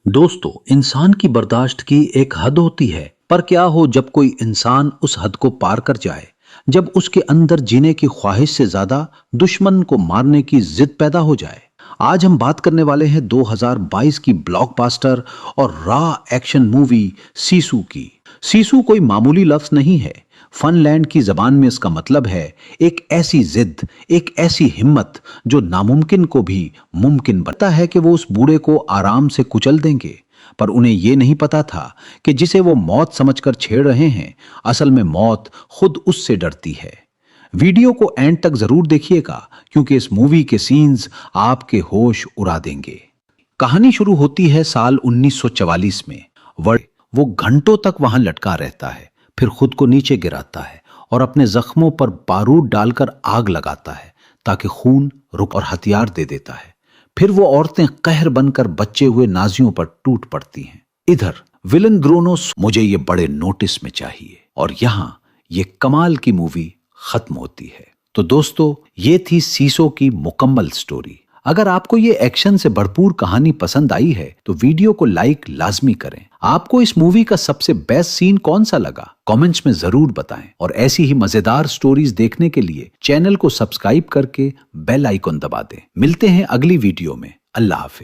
दोस्तों, इंसान की बर्दाश्त की एक हद होती है, पर क्या हो जब कोई इंसान उस हद को पार कर जाए, जब उसके अंदर जीने की ख्वाहिश से ज्यादा दुश्मन को मारने की जिद पैदा हो जाए। आज हम बात करने वाले हैं 2022 की ब्लॉकबस्टर और रॉ एक्शन मूवी सीसू की। सीसू कोई मामूली लफ्ज नहीं है। फनलैंड की जबान में इसका मतलब है एक ऐसी जिद, एक ऐसी हिम्मत जो नामुमकिन को भी मुमकिन बनता है कि वो उस बूढ़े को आराम से कुचल देंगे। पर उन्हें यह नहीं पता था कि जिसे वो मौत समझकर छेड़ रहे हैं, असल में मौत खुद उससे डरती है। वीडियो को एंड तक जरूर देखिएगा, क्योंकि इस मूवी के सीन्स आपके होश उड़ा देंगे। कहानी शुरू होती है साल 1944 में। वो घंटों तक वहां लटका रहता है, फिर खुद को नीचे गिराता है और अपने जख्मों पर बारूद डालकर आग लगाता है ताकि खून रुक, और हथियार दे देता है। फिर वो औरतें कहर बनकर बच्चे हुए नाजियों पर टूट पड़ती हैं। इधर विलन ग्रोनोस, मुझे ये बड़े नोटिस में चाहिए, और यहां ये कमाल की मूवी खत्म होती है। तो दोस्तों, ये थी सीसो की मुकम्मल स्टोरी। अगर आपको ये एक्शन से भरपूर कहानी पसंद आई है तो वीडियो को लाइक लाजमी करें। आपको इस मूवी का सबसे बेस्ट सीन कौन सा लगा, कमेंट्स में जरूर बताएं। और ऐसी ही मजेदार स्टोरीज देखने के लिए चैनल को सब्सक्राइब करके बेल आइकन दबा दें। मिलते हैं अगली वीडियो में। अल्लाह हाफिज।